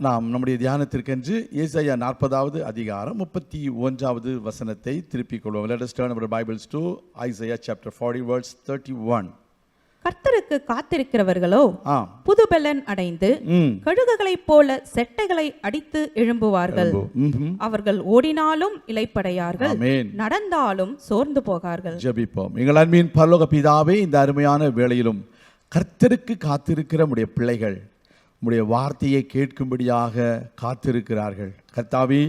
நாம் நம்முடைய தியானத்திற்கென்று ஏசாயா 40வது அதிகாரம் 31வது வசனத்தை திருப்பிக் கொள்வோம். Let us turn our Bibles to Isaiah chapter 40 verse 31. கர்த்தருக்கு காத்திருக்கிறவர்களோ புதுபெலன் அடைந்து கழுகுகளைப் போல செட்டைகளை அடித்து எழும்புவார்கள். அவர்கள் ஓடினாலும் இளைப்படையார்கள், நடந்தாலும் சோர்ந்து போகார்கள். ஜெபிப்போம். எங்கள் அன்பின் பரலோக பிதாவே, இந்த அருமையான வேளையிலும் கர்த்தருக்கு காத்திருக்கிற நம்முடைய பிள்ளைகள் உம்முடைய வார்த்தையை கேட்கும்படியாக காத்திருக்கிறார்கள். கர்த்தாவே,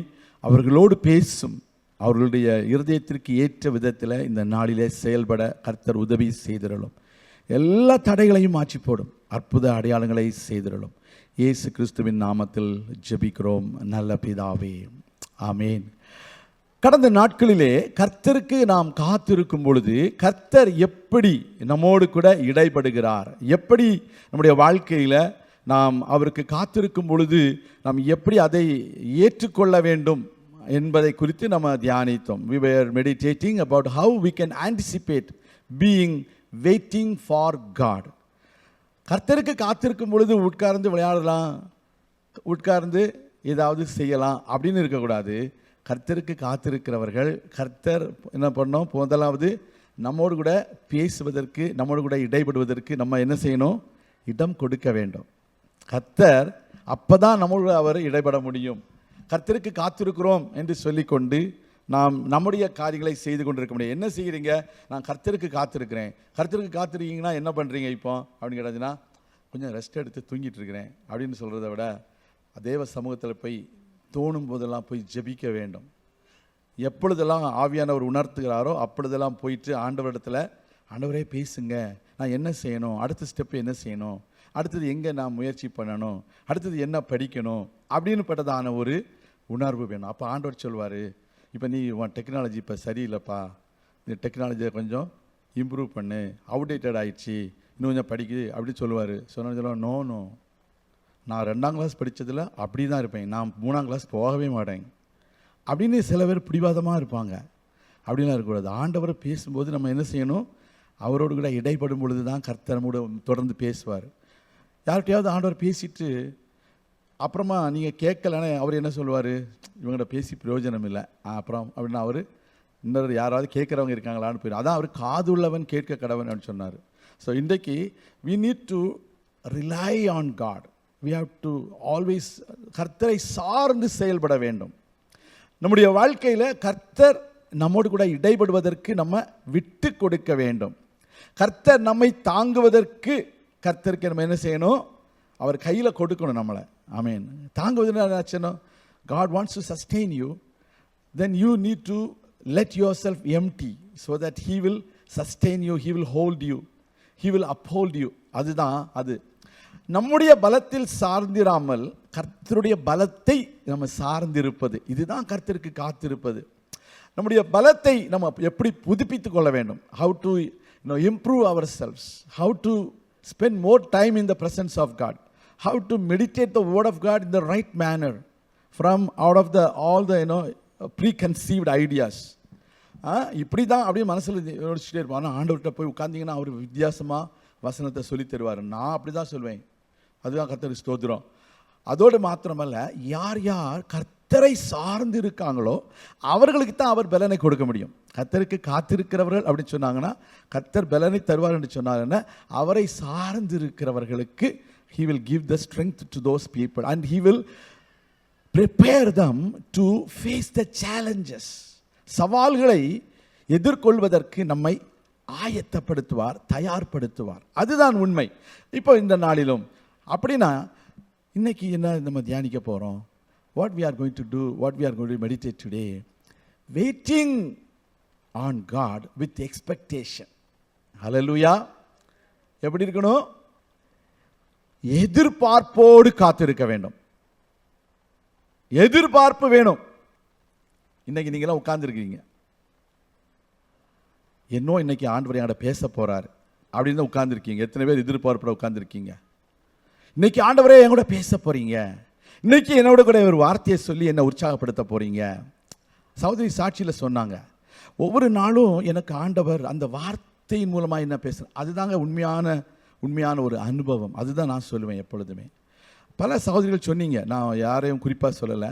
அவர்களோடு பேசும், அவர்களுடைய இருதயத்திற்கு ஏற்ற விதத்தில் இந்த நாளிலே செயல்பட கர்த்தர் உதவி செய்திருளும். எல்லா தடைகளையும் மாற்றி போடும், அற்புத அடையாளங்களை செய்திருளும். இயேசு கிறிஸ்துவின் நாமத்தில் ஜெபிக்கிறோம் நல்ல பிதாவே, ஆமேன். கடந்த நாட்களிலே கர்த்தருக்கு நாம் காத்திருக்கும் பொழுது கர்த்தர் எப்படி நம்மோடு கூட இடைப்படுகிறார், எப்படி நம்முடைய வாழ்க்கையில் நாம் அவருக்கு காத்திருக்கும் பொழுது நாம் எப்படி அதை ஏற்றுக்கொள்ள வேண்டும் என்பதை குறித்து நம்ம தியானித்தோம். We were meditating about how we can anticipate being waiting for God. கர்த்தருக்கு காத்திருக்கும் பொழுது உட்கார்ந்து விளையாடலாம், உட்கார்ந்து ஏதாவது செய்யலாம் அப்படின்னு இருக்கக்கூடாது. கர்த்தருக்கு காத்திருக்கிறவர்கள் கர்த்தர் என்ன பண்ணோம், முதலாவது நம்மோடு கூட பேசுவதற்கு, நம்மோடு கூட இடைபடுவதற்கு நம்ம என்ன செய்யணும், இடம் கொடுக்க வேண்டும். கர்த்தர் அப்பதான் நம்மோடு அவர் இடைபட முடியும். கர்த்தருக்கு காத்திருக்கிறோம் என்று சொல்லிக்கொண்டு நாம் நம்முடைய காரியங்களை செய்து கொண்டிருக்க முடியும். என்ன செய்கிறீங்க, நான் கர்த்தருக்கு காத்திருக்கிறேன். கர்த்தருக்கு காத்திருக்கீங்கன்னா என்ன பண்ணுறீங்க இப்போ அப்படின்னு கேட்டாச்சுன்னா, கொஞ்சம் ரெஸ்ட் எடுத்து தூங்கிட்டு இருக்கிறேன் அப்படின்னு சொல்கிறத விட தேவ சமூகத்தில் போய் தோணும் போதெல்லாம் போய் ஜெபிக்க வேண்டும். எப்பொழுதெல்லாம் ஆவியானவர் உணர்த்துகிறாரோ அப்பொழுதெல்லாம் போயிட்டு ஆண்டவரிடத்தில், ஆண்டவரே பேசுங்க, நான் என்ன செய்யணும், அடுத்த ஸ்டெப்பு என்ன செய்யணும், அடுத்தது எங்கே நான் முயற்சி பண்ணணும், அடுத்தது என்ன படிக்கணும் அப்படின்னு பட்டதான ஒரு உணர்வு வேணும். அப்போ ஆண்டவர் சொல்வார், இப்போ நீ உன் டெக்னாலஜி இப்போ சரியில்லைப்பா, இந்த டெக்னாலஜியை கொஞ்சம் இம்ப்ரூவ் பண்ணு, அவுடேட்டட் ஆயிடுச்சு, இன்னும் கொஞ்சம் படிக்குது அப்படின்னு சொல்லுவார். சொல்லுவோம், நோ நோ, நான் 2ஆம் கிளாஸ் படித்ததில் அப்படி தான் இருப்பேன், நான் 3ஆம் கிளாஸ் போகவே மாட்டேன் அப்படின்னு சில பேர் பிடிவாதமாக இருப்பாங்க. அப்படின்லாம் இருக்கக்கூடாது. ஆண்டவர் பேசும்போது நம்ம என்ன செய்யணும், அவரோடு கூட இடைப்படும் பொழுது தான் கர்த்தர் நம்மோடு தொடர்ந்து பேசுவார். யார்கிட்டையாவது ஆண்டவர் பேசிட்டு அப்புறமா நீங்கள் கேட்கலன்னு அவர் என்ன சொல்லுவார், இவங்கள்ட்ட பேசி பிரயோஜனம் இல்லை அப்புறம் அப்படின்னா அவர் இன்னொரு யாராவது கேட்குறவங்க இருக்காங்களான்னு போயிடும். அதான் அவர் காது உள்ளவன் கேட்க கடவன் அப்படின்னு சொன்னார். ஸோ இன்றைக்கு we need to rely on God. we have to always கர்த்தரை சார்ந்து செயல்பட வேண்டும். நம்முடைய வாழ்க்கையில் கர்த்தர் நம்மோடு கூட இடைபடுவதற்கு நம்ம விட்டு கொடுக்க வேண்டும். கர்த்தர் நம்மை தாங்குவதற்கு கர்த்தருக்கு நம்ம என்ன செய்யணும், அவர் கையில் கொடுக்கணும் நம்மளை. ஆமேன். தாங்குவதுன்னு என்னாச்சுன்னா, God wants to sustain you, then you need to let yourself empty so that he will sustain you, he will hold you, he will uphold you. அதுதான் அது. நம்முடைய பலத்தில் சார்ந்திராமல் கர்த்தருடைய பலத்தை நம்ம சார்ந்திருப்பது, இதுதான் கர்த்தருக்கு காத்திருப்பது. நம்முடைய பலத்தை நம்ம எப்படி புதுப்பித்து கொள்ள வேண்டும், how to improve ourselves, how to spend more time in the presence of God, how to meditate the word of God in the right manner from out of the all the preconceived ideas. இப்படி தான் அப்படியே மனசில் யோசிச்சுட்டே இருப்போம். ஆனால் ஆண்டவர்கிட்ட போய் உட்கார்ந்தீங்கன்னா அவர் வித்தியாசமாக வசனத்தை சொல்லி தருவார். நான் அப்படி தான் சொல்வேன். அதுதான் கர்த்தருக்கு ஸ்தோத்திரம். அதோடு மாத்திரமல்ல, யார் யார் கர்த்தரை சார்ந்து இருக்காங்களோ அவர்களுக்கு தான் அவர் பலனை கொடுக்க முடியும். கர்த்தருக்கு காத்திருக்கிறவர்கள் அப்படின்னு சொன்னாங்கன்னா கர்த்தர் பலனை தருவார் என்று சொன்னாங்கன்னா, அவரை சார்ந்து இருக்கிறவர்களுக்கு he will give the strength to those people and he will prepare them to face the challenges. சவால்களை எதிர்கொள்வதற்கு நம்மை ஆயத்தப்படுத்துவார், தயார்படுத்துவார். அதுதான் உண்மை. இப்போ இந்த நாளிலும் அப்படின்னா இன்னைக்கு என்ன நம்ம தியானிக்க போகிறோம், what we are going to do, what we are going to meditate today, waiting on God with expectation. Hallelujah. எப்படி இருக்கணும், எதிர்பார்ப்போடு காத்திருக்க வேண்டும். எதிர்பார்ப்பு வேணும். இன்னைக்கு நீங்களாம் உட்கார்ந்துருக்கீங்க, இன்னும் இன்னைக்கு ஆண்டவர் என்கிட்ட பேச போறாரு அப்படின்னு தான் உட்கார்ந்துருக்கீங்க. எத்தனை பேர் எதிர்பார்ப்போட உட்கார்ந்துருக்கீங்க? இன்னைக்கு ஆண்டவரே என் கூட பேச போறீங்க, இன்னைக்கு என்னோட கூட ஒரு வார்த்தையை சொல்லி என்னை உற்சாகப்படுத்த போறீங்க. சகோதரி சாட்சியில் சொன்னாங்க, ஒவ்வொரு நாளும் எனக்கு ஆண்டவர் அந்த வார்த்தையின் மூலமாக என்ன பேசுகிறேன், அதுதாங்க உண்மையான ஒரு அனுபவம். அதுதான் நான் சொல்லுவேன் எப்பொழுதுமே. பல சகோதரிகள் சொன்னீங்க, நான் யாரையும் குறிப்பாக சொல்லலை,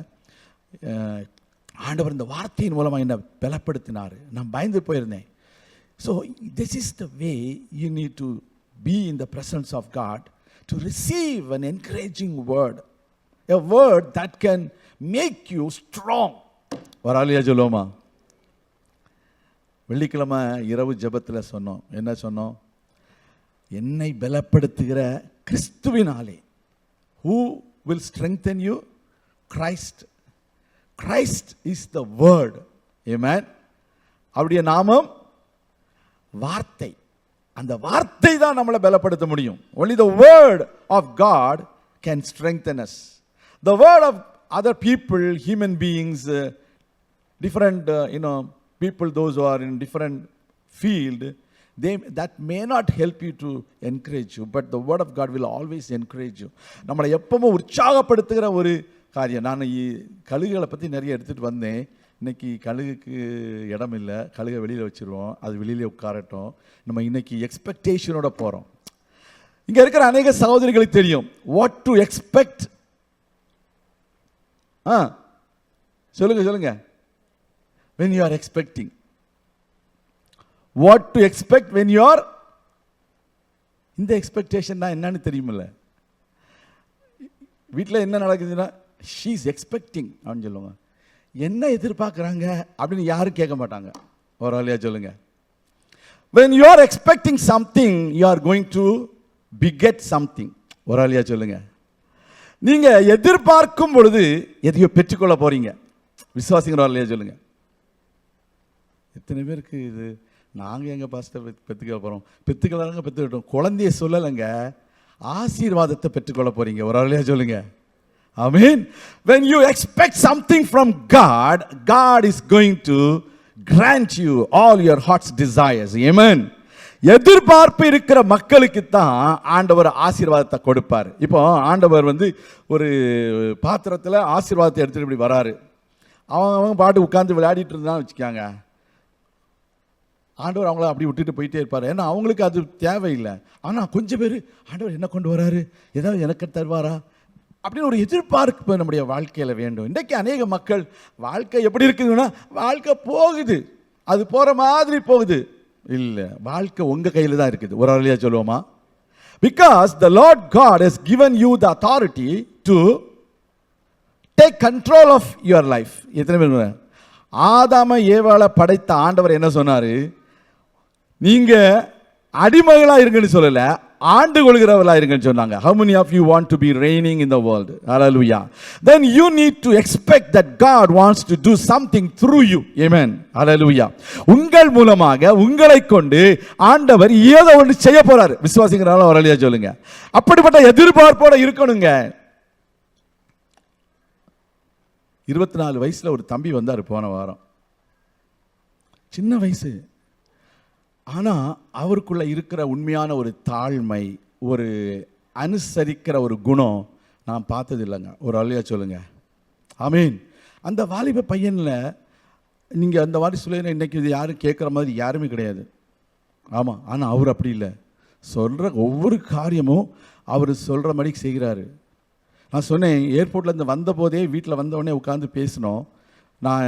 ஆண்டவர் இந்த வார்த்தையின் மூலமாக என்னை பலப்படுத்தினார், நான் பயந்து போயிருந்தேன். So this is the way you need to be in the presence of God, to receive an encouraging word, a word that can make you strong. ஒரு ஆளியா சொல்லுவோமா? வெள்ளிக்கிழமை இரவு ஜெபத்தில் சொன்னோம், என்ன சொன்னோம்? என்னை பலப்படுத்துகிற கிறிஸ்துவினாலே. Who will strengthen you? Christ. Christ is the word. Amen. அவருடைய நாமம் வார்த்தை. அந்த வார்த்தை தான் நம்மளை பலப்படுத்த முடியும். Only the word of God can strengthen us. The word of other people, human beings, different people, those who are in different field, that may not help you to encourage you, but the word of God will always encourage you. நம்மளை எப்பவும் உற்சாகப்படுத்துகிற ஒரு காரியம். நான் கழுகுகளை பற்றி நிறைய எடுத்துகிட்டு வந்தேன். இன்னைக்கு கழுகுக்கு இடம் இல்லை, கழுகை வெளியில் வச்சுருவோம், அது வெளியிலே உட்காரட்டும். நம்ம இன்னைக்கு எக்ஸ்பெக்டேஷனோட போகிறோம். இங்கே இருக்கிற அநேக சகோதரிகளுக்கு தெரியும் வாட் டு எக்ஸ்பெக்ட். சொல்லுங்க when you are expecting, what to expect when you are, இந்த எக்ஸ்பெக்டேஷன் தான் என்னன்னு தெரியுமில்ல. வீட்டில் என்ன நடக்குதுன்னா she is expecting அப்படின்னு சொல்லுவாங்க. என்ன எதிர்பார்க்குறாங்க அப்படின்னு யாரும் கேட்க மாட்டாங்க. ஒரு ஆளியா சொல்லுங்க. when you are expecting something, you are going to beget something. ஒரு ஆளியா சொல்லுங்க. நீங்க எதிர்பார்க்கும் பொழுது எதையோ பெற்றுக்கொள்ள போறீங்க. விசுவாசிங்கிற ஒரு ஆளியா சொல்லுங்க. எத்தனை பேருக்கு இது? நாங்கள் எங்கள் பாஸ்டர் பெற்றுக்க போகிறோம், பெற்றுக்கலாங்க, பெற்றுக்கிட்டோம். குழந்தைய சொல்லலைங்க, ஆசீர்வாதத்தை பெற்றுக்கொள்ள போறீங்க. ஒரு ஆளியா சொல்லுங்க. ஆமென். when you expect something from God, God is going to grant you all your heart's desires. Amen. எதிர்பார்ப்பு இருக்கிற மக்களுக்கு தான் ஆண்டவர் ஆசீர்வாதத்தை கொடுப்பார். இப்போ ஆண்டவர் ஒரு பாத்திரத்தில் ஆசீர்வாதத்தை எடுத்துகிட்டு இப்படி வராரு. அவங்க பாட்டு உட்காந்து விளையாடிட்டு இருந்தான்னு வச்சுக்காங்க, ஆண்டவர் அவங்கள அப்படி விட்டுட்டு போயிட்டே இருப்பார். ஏன்னா அவங்களுக்கு அது தேவையில்லை. ஆனால் கொஞ்சம் பேர் ஆண்டவர் என்ன கொண்டு வராரு, ஏதாவது எனக்கு தருவாரா அப்படின்னு ஒரு எதிர்பார்ப்பு நம்முடைய வாழ்க்கையில் வேண்டும். இன்றைக்கு அநேக மக்கள் வாழ்க்கை எப்படி இருக்குதுன்னா, வாழ்க்கை போகுது, அது போகிற மாதிரி போகுது. இல்லை, வாழ்க்கை உங்கள் கையில் தான் இருக்குது. ஒரு ஆளியா சொல்லுவோமா? Because the Lord God has given you the authority to take control of your life. எத்தனை பேர்? ஆதாம ஏவாளை படைத்த ஆண்டவர் என்ன சொன்னார்? நீங்க அடிமைகளா இருங்கன்னு சொல்லல, ஆண்டு கொள்கிறவர்களா இருங்கன்னு சொன்னாங்க. How many of you want to be reigning in the world? Hallelujah. Then you need to expect that God wants to do something through you. Amen. Hallelujah. உங்கள் மூலமாக உங்களை கொண்டு ஆண்டவர் ஏதோ ஒன்று செய்ய போறாரு. விசுவாசிங்கறால ஒரு ஆளியா சொல்லுங்க. அப்படிப்பட்ட எதிர்பார்ப்போட இருக்கணுங்க. 24 வயசுல ஒரு தம்பி வந்தார் போன வாரம். சின்ன வயசு, ஆனால் அவருக்குள்ள இருக்கிற உண்மையான ஒரு தாழ்மை, ஒரு அனுசரிக்கிற ஒரு குணம் நான் பார்த்தது இல்லைங்க. ஒரு ஆளியா சொல்லுங்க. ஆமீன். அந்த வாலிப பையனில் நீங்கள் அந்த மாதிரி சொல்ல இன்னைக்கு இது யாரும் கேட்குற மாதிரி யாருமே கிடையாது. ஆமாம், ஆனால் அவர் அப்படி இல்லை. சொல்கிற ஒவ்வொரு காரியமும் அவர் சொல்கிற மாதிரி செய்கிறாரு. நான் சொன்னேன், ஏர்போர்ட்லேருந்து வந்தபோதே வீட்டில் வந்தவுடனே உட்காந்து பேசினோம். நான்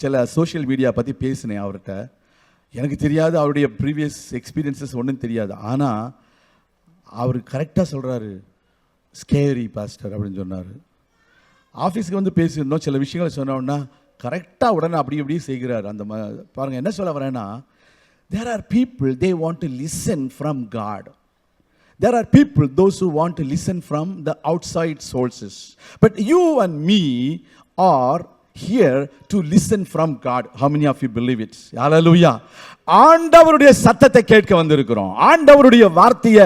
சில சோஷியல் மீடியா பற்றி பேசினேன் அவர்கிட்ட. எனக்கு தெரியாது, அவருடைய ப்ரீவியஸ் எக்ஸ்பீரியன்ஸஸ் ஒன்றும் தெரியாது. ஆனால் அவர் கரெக்டாக சொல்கிறாரு, ஸ்கேரி பாஸ்டர் அப்படின்னு சொன்னார். ஆஃபீஸுக்கு பேசியிருந்தோம், சில விஷயங்களை சொன்னோன்னா கரெக்டாக உடனே அப்படி இப்படி செய்கிறார். அந்த பாருங்கள் என்ன சொல்ல வரேன்னா, there are people they want to listen from God. There are people, those who want to listen from the outside sources. But you and me are here to listen from God. How many of you believe it? Hallelujah. ஆண்டவருடைய சத்தத்தை கேட்க வந்திருக்கிறோம். ஆண்டவருடைய வார்த்தையை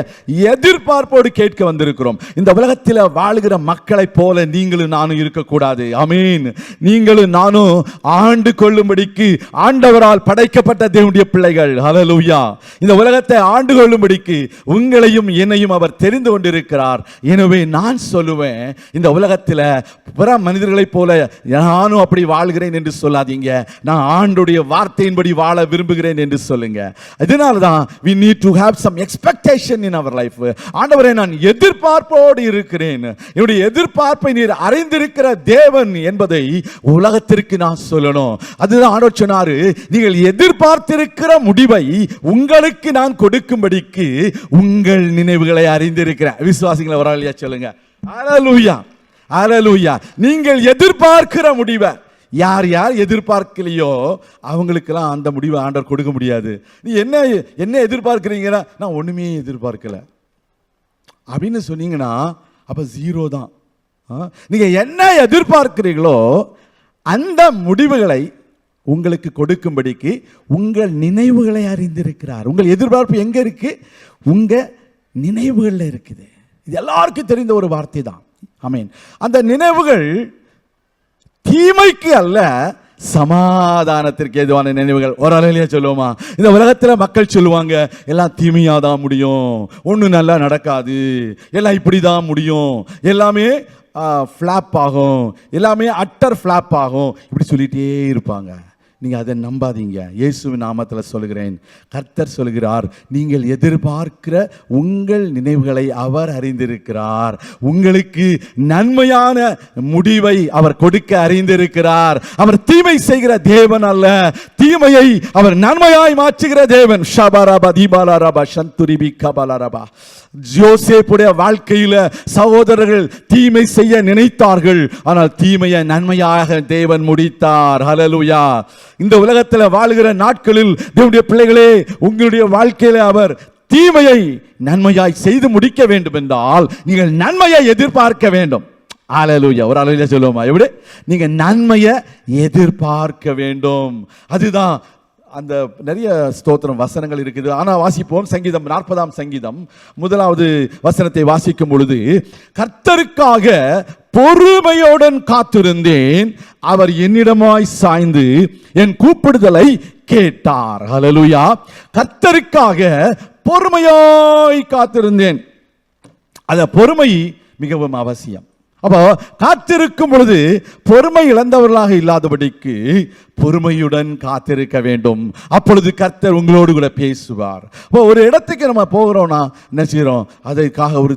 எதிர்பார்ப்போடு கேட்க வந்திருக்கிறோம். இந்த உலகத்தில் வாழுகிற மக்களை போல நீங்களும் நானும் இருக்கக்கூடாது. ஆமீன். நீங்களும் நானும் ஆண்டு கொள்ளும்படிக்கு ஆண்டவரால் படைக்கப்பட்ட தேவனுடைய பிள்ளைகள். ஹல்லேலூயா. இந்த உலகத்தை ஆண்டு கொள்ளும்படிக்கு உங்களையும் என்னையும் அவர் தெரிந்து கொண்டிருக்கிறார். எனவே நான் சொல்லுவேன், இந்த உலகத்தில் பிற மனிதர்களைப் போல நானும் நானும் அப்படி வாழ்கிறேன் என்று சொல்லாதீங்க. நான் ஆண்டவருடைய வார்த்தையின்படி வாழ விரும்புகிறேன் என்று சொல்லுங்க. இதனால தான் we need to have some expectation in our life. ஆண்டவரே, நான் எதிர்பார்ப்போடு இருக்கிறேன். என்னுடைய எதிர்பார்ப்பை நீர் அறிந்திருக்கிற தேவன் என்பதை உலகத்திற்கு நான் சொல்லணும். அதுதான் ஆண்டவர் சொன்னாரு, நீங்கள் எதிர்பார்த்திருக்கிற முடிவை உங்களுக்கு நான் கொடுக்கும்படிக்கு உங்கள் நினைவுகளை அறிந்திருக்கிறேன். விசுவாசிகளை வரலையா சொல்லுங்க. ஹல்லேலூயா, ஹல்லேலூயா. நீங்கள் எதிர்பார்க்கிற முடிவை யார் யார் எதிர்பார்க்கலையோ அவங்களுக்கெல்லாம் அந்த முடிவை ஆண்டவர் கொடுக்க முடியாது. நீ என்ன எதிர்பார்க்கிறீங்கன்னா, நான் ஒண்ணுமே எதிர்பார்க்கல அப்படின்னு சொன்னீங்கன்னா அப்ப ஜீரோ தான். நீங்க என்ன எதிர்பார்க்கிறீங்களோ அந்த முடிவுகளை உங்களுக்கு கொடுக்கும்படிக்கு உங்கள் நினைவுகளை அறிந்திருக்கிறார். உங்கள் எதிர்பார்ப்பு எங்க இருக்கு? உங்க நினைவுகள்ல இருக்குது. இது எல்லாருக்கும் தெரிந்த ஒரு வார்த்தை தான். ஆமென். அந்த நினைவுகள் தீமைக்கு அல்ல, சமாதானத்திற்கு ஏதுவான நினைவுகள். ஒரு அலையிலேயே சொல்லுவோமா? இந்த உலகத்தில் மக்கள் சொல்லுவாங்க, எல்லாம் தீமையாக தான் முடியும், ஒன்றும் நல்லா நடக்காது, எல்லாம் இப்படி தான் முடியும், எல்லாமே ஃப்ளாப் ஆகும், எல்லாமே அட்டர் ஃப்ளாப் ஆகும், இப்படி சொல்லிகிட்டே இருப்பாங்க. நீங்கள் அதை நம்பாதீங்க. இயேசுவின் நாமத்தில் சொல்கிறேன், கர்த்தர் சொல்கிறார், நீங்கள் எதிர்பார்க்கிற உங்கள் நினைவுகளை அவர் அறிந்திருக்கிறார். உங்களுக்கு நன்மையான முடிவை அவர் கொடுக்க அறிந்திருக்கிறார். அவர் தீமை செய்கிற தேவன் அல்ல, தீமையை அவர் நன்மையாய் மாற்றுகிற தேவன். ஷபரபா தீபாலரபா சந்துரிபி கபலரபா. யோசேப்புடைய வாழ்க்கையில சகோதரர்கள் தீமை செய்ய நினைத்தார்கள், ஆனால் தீமையை நன்மையாக தேவன் முடித்தார். ஹல்லேலூயா. இந்த உலகத்தில் வாழுகிற நாட்களில் தேவனுடைய பிள்ளைகளே, உங்களுடைய வாழ்க்கையில அவர் தீமையை நன்மையாய் செய்து முடிக்க வேண்டும் என்றால் நீங்கள் நன்மையை எதிர்பார்க்க வேண்டும். ஹல்லேலூயா. ஒரு ஹல்லேலூயா சொல்லுவோமா? எப்படி? நீங்க நன்மையை எதிர்பார்க்க வேண்டும். அதுதான் அந்த நிறைய ஸ்தோத்திரம் வசனங்கள் இருக்குது. ஆனால் வாசிப்போம். சங்கீதம் 40ஆம் சங்கீதம் 1வது வசனத்தை வாசிக்கும் பொழுது, கர்த்தருக்காக பொறுமையுடன் காத்திருந்தேன், அவர் என்னிடமாய் சாய்ந்து என் கூப்பிடுதலை கேட்டார். ஹல்லேலூயா. கர்த்தருக்காக பொறுமையாய் காத்திருந்தேன். அந்த பொறுமை மிகவும் அவசியம். அப்போ காத்திருக்கும் பொழுது பொறுமை இழந்தவர்களாக இல்லாதபடிக்கு பொறுமையுடன் காத்திருக்க வேண்டும். அப்பொழுது கர்த்தர் உங்களோடு கூட பேசுவார். இப்போ ஒரு இடத்துக்கு நம்ம போகிறோம்னா என்ன செய்கிறோம்? அதற்காக ஒரு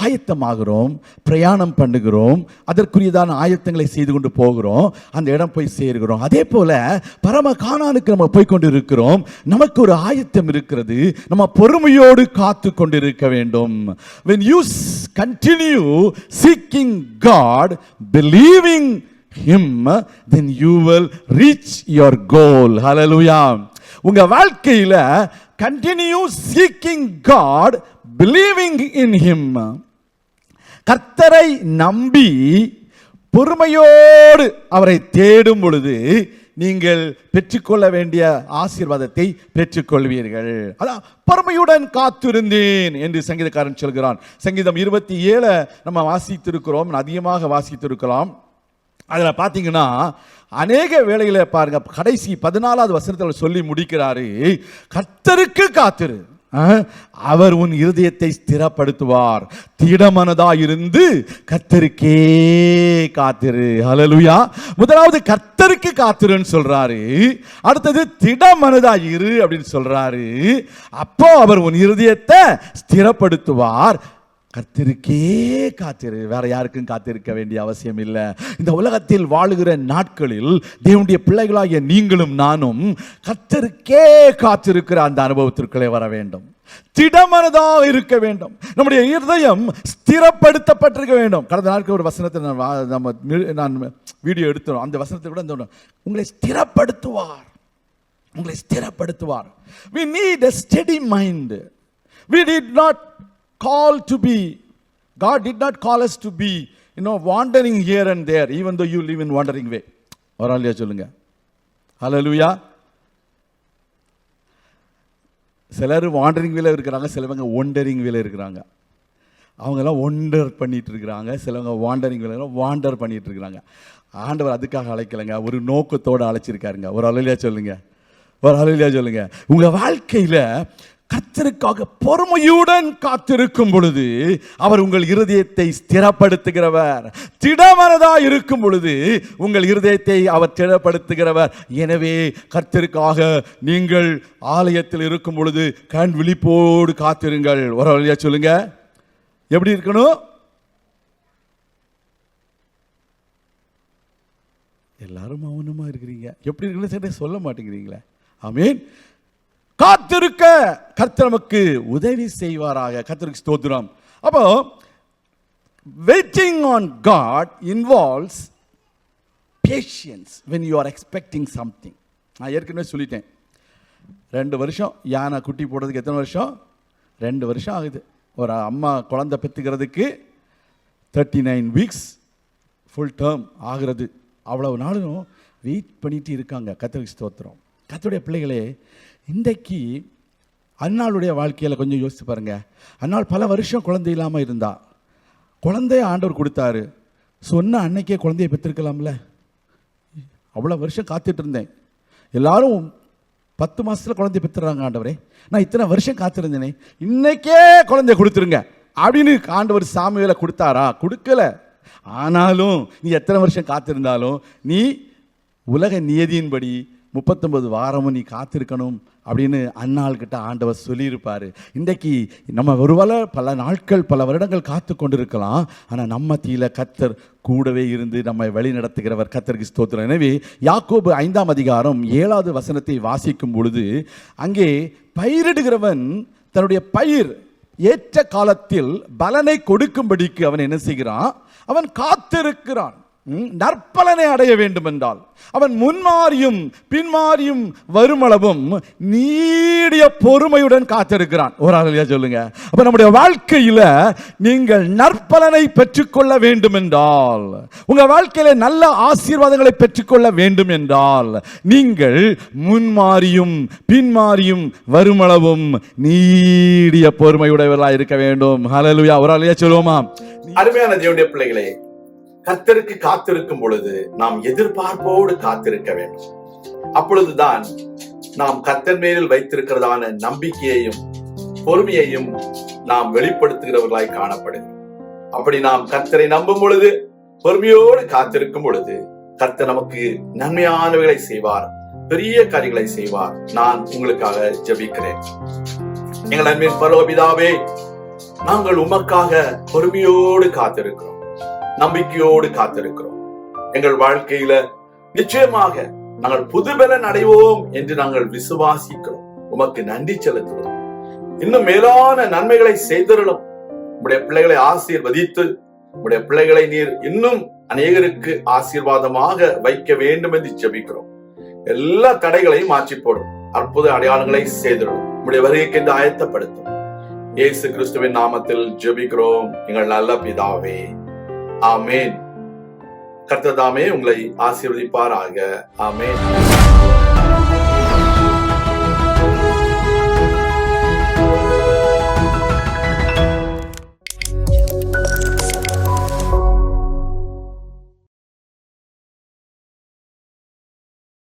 ஆயத்தமாகிறோம், பிரயாணம் பண்ணுகிறோம், அதற்குரியதான ஆயத்தங்களை செய்து கொண்டு போகிறோம், அந்த இடம் போய் சேர்கிறோம். அதே போல பரம கானானுக்கு நம்ம போய் கொண்டு இருக்கிறோம். நமக்கு ஒரு ஆயத்தம் இருக்கிறது, நம்ம பொறுமையோடு காத்து கொண்டிருக்க வேண்டும். when you continue seeking God, believing him, then you will reach your goal. Hallelujah. உங்க வாழ்க்கையில continue seeking God, believing in him, கர்த்தரை நம்பி பொறுமையோடு அவரை தேடும் பொழுது நீங்கள் பெற்றுக்கொள்ள வேண்டிய ஆசீர்வாதத்தை பெற்றுக்கொள்வீர்கள். அதான் பொறுமையுடன் காத்திருந்தேன் என்று சங்கீதக்காரன் சொல்கிறான். சங்கீதம் 27 நம்ம வாசித்திருக்கிறோம், அதிகமாக வாசித்திருக்கலாம். அதில் பார்த்தீங்கன்னா அநேக வேளையில பாருங்க, கடைசி 14வது வசனத்தில் சொல்லி முடிக்கிறாரு, கர்த்தருக்கு காத்திரு, அவர் உன் இருதயத்தை ஸ்திரப்படுத்துவார், திடமனதாயிருந்து கர்த்தருக்கே காத்திரு. ஹல்லேலூயா. முதலாவது கர்த்தருக்கு காத்திருன்னு சொல்றாரு, அடுத்தது திடமனதாயிரு அப்படின்னு சொல்றாரு. அப்போ அவர் உன் இருதயத்தை ஸ்திரப்படுத்துவார், கர்த்தருக்கே காத்திரு. வேற யாருக்கும் காத்திருக்க வேண்டிய அவசியம் இல்லை. இந்த உலகத்தில் வாழுகிற நாட்களில் தேவனுடைய பிள்ளைகளாகிய நீங்களும் நானும் கர்த்தருக்கே காத்திருக்கிற அந்த அனுபவத்திற்குள்ளே வர வேண்டும். திடமனதாக இருக்க வேண்டும். நம்முடைய இருதயம் ஸ்திரப்படுத்தப்பட்டிருக்க வேண்டும். கடந்த நாட்கள் ஒரு வசனத்தை நான் வீடியோ எடுத்தோம். அந்த வசனத்தை கூட உங்களை ஸ்திரப்படுத்துவார், உங்களை ஸ்திரப்படுத்துவார். We need a steady mind. We did not call to be, God did not call us to be, wandering here and there, even though you live in wandering way. ஒரு ஆளியா சொல்லுங்க. ஹல்லேலூயா. சிலர் வாண்டரிங் வேல இருக்கிறாங்க, சிலவங்க ஒண்டரிங் வேல இருக்கிறாங்க. அவங்கெல்லாம் wonder பண்ணிட்டு இருக்கிறாங்க, சிலவங்க வாண்டரிங் வேல வாண்டர் பண்ணிட்டு இருக்கிறாங்க. ஆண்டவர் அதுக்காக அழைக்கலைங்க, ஒரு நோக்கத்தோடு அழைச்சிருக்காருங்க. ஒரு ஹல்லேலூயா சொல்லுங்க, ஒரு ஹல்லேலூயா சொல்லுங்க. உங்க வாழ்க்கையில கர்த்தருக்காக பொறுமையுடன் காத்திருக்கும் பொழுது அவர் உங்கள் இருதயத்தை ஸ்திரப்படுத்துகிறவர். திடமனதா இருக்கும் பொழுது உங்கள் இருதயத்தை அவர் திடப்படுத்துகிறவர். எனவே கர்த்தருக்காக நீங்கள் ஆலயத்தில் இருக்கும் பொழுது கண் விழிப்போடு காத்திருங்கள். ஒரு வழியா சொல்லுங்க, எப்படி இருக்கணும்? எல்லாரும் மௌனமா இருக்கிறீங்க. எப்படி இருக்குன்னு சொல்ல மாட்டேங்கிறீங்களே. ஆமென். காத்திருக்க கர்த்தர் நமக்கு உதவி செய்வாராக. கர்த்தருக்கு ஸ்தோத்திரம். அப்போ waiting on God involves patience when you are expecting something. நான் ஏற்கனவே சொல்லிட்டேன், 2 வருஷம் யானை குட்டி போடுறதுக்கு எத்தனை வருஷம்? 2 வருஷம் ஆகுது. ஒரு அம்மா குழந்தை பெற்றுக்கிறதுக்கு 39 வீக்ஸ் ஃபுல் டேர்ம் ஆகிறது. அவ்வளவு நாளும் வெயிட் பண்ணிட்டு இருக்காங்க. கர்த்தருக்கு ஸ்தோத்திரம். கர்த்தருடைய பிள்ளைகளே, இன்றைக்கு அன்னாளுடைய வாழ்க்கையில் கொஞ்சம் யோசித்து பாருங்க. அன்னாள் பல வருஷம் குழந்தை இல்லாமல் இருந்தா, குழந்தைய ஆண்டவர் கொடுத்தாரு. சொன்ன அன்னைக்கே குழந்தைய பெற்றிருக்கலாம்ல. அவ்வளோ வருஷம் காத்துட்டு இருந்தேன். எல்லாரும் 10 மாசத்துல குழந்தைய பெற்றுறாங்க. ஆண்டவரே, நான் இத்தனை வருஷம் காத்திருந்தேனே, இன்னைக்கே குழந்தைய கொடுத்துருங்க அப்படின்னு ஆண்டவர் சாமுவேலை கொடுத்தாரா? கொடுக்கல. ஆனாலும் நீ எத்தனை வருஷம் காத்திருந்தாலும் நீ உலக நியதியின்படி 39 வாரமும் நீ காத்திருக்கணும் அப்படின்னு அன்னாள்கிட்ட ஆண்டவர் சொல்லியிருப்பார். இன்றைக்கு நம்ம ஒருவேளை பல நாட்கள் பல வருடங்கள் காத்து கொண்டிருக்கலாம். ஆனால் நம்ம தீல கர்த்தர் கூடவே இருந்து நம்மை வழி நடத்துகிறவர். கர்த்தருக்கு ஸ்தோத்திரம். எனவே யாக்கோபு 5ஆம் அதிகாரம் 7வது வசனத்தை வாசிக்கும் பொழுது அங்கே பயிரிடுகிறவன் தன்னுடைய பயிர் ஏற்ற காலத்தில் பலனை கொடுக்கும்படிக்கு அவன் என்ன செய்கிறான்? அவன் காத்திருக்கிறான். நற்பலனை அடைய வேண்டும் என்றால் அவன் முன்மாறியும் பின்மாறியும் வருமளவும் நீடிய பொறுமையுடன் காத்திருக்கிறான். ஒரு ஆளியா சொல்லுங்க. அப்ப நம்முடைய வாழ்க்கையில நீங்கள் நற்பலனை பெற்றுக்கொள்ள வேண்டும் என்றால், உங்க வாழ்க்கையில நல்ல ஆசீர்வாதங்களை பெற்றுக்கொள்ள வேண்டும் என்றால், நீங்கள் முன்மாறியும் பின்மாறியும் வருமளவும் நீடிய பொறுமையுடையவர்களாக இருக்க வேண்டும். ஹல்லேலூயா. ஒரு ஆளியா சொல்லுவோமா? அருமையான தேவனுடைய பிள்ளைகளே, கர்த்தருக்கு காத்திருக்கும் பொழுது நாம் எதிர்பார்ப்போடு காத்திருக்க வேண்டும். அப்பொழுதுதான் நாம் கர்த்தர் மேலில் வைத்திருக்கிறதான நம்பிக்கையையும் பொறுமையையும் நாம் வெளிப்படுத்துகிறவர்களாய் காணப்படுகிறோம். அப்படி நாம் கர்த்தரை நம்பும் பொழுது, பொறுமையோடு காத்திருக்கும் பொழுது, கர்த்தர் நமக்கு நன்மையானவைகளை செய்வார், பெரிய காரியங்களை செய்வார். நான் உங்களுக்காக ஜெபிக்கிறேன். எங்கள் அன்பின் பரலோக பிதாவே, நாங்கள் உமக்காக பொறுமையோடு காத்திருக்கிறோம், நம்பிக்கையோடு காத்திருக்கிறோம். எங்கள் வாழ்க்கையில நிச்சயமாக நாங்கள் புதுபலன் அடைவோம் என்று நாங்கள் விசுவாசிக்கிறோம். உமக்கு நன்றி செலுத்துகிறோம். இன்னும் மேலான நன்மைகளை செய்தருளும். உம்முடைய பிள்ளைகளை ஆசீர்வதித்து உம்முடைய பிள்ளைகளை நீர் இன்னும் அநேகருக்கு ஆசீர்வாதமாக வைக்க வேண்டும் என்று ஜெபிக்கிறோம். எல்லா தடைகளையும் மாற்றி போடும். அற்புத அடையாளங்களை செய்தருளும். உம்முடைய வருகைக்கு என்று ஆயத்தப்படுத்தும். இயேசு கிறிஸ்துவின் நாமத்தில் ஜெபிக்கிறோம் எங்கள் நல்ல பிதாவே. ஆமென். கர்த்தர் தாமே உங்களை ஆசீர்வதிப்பாராக. ஆமென்.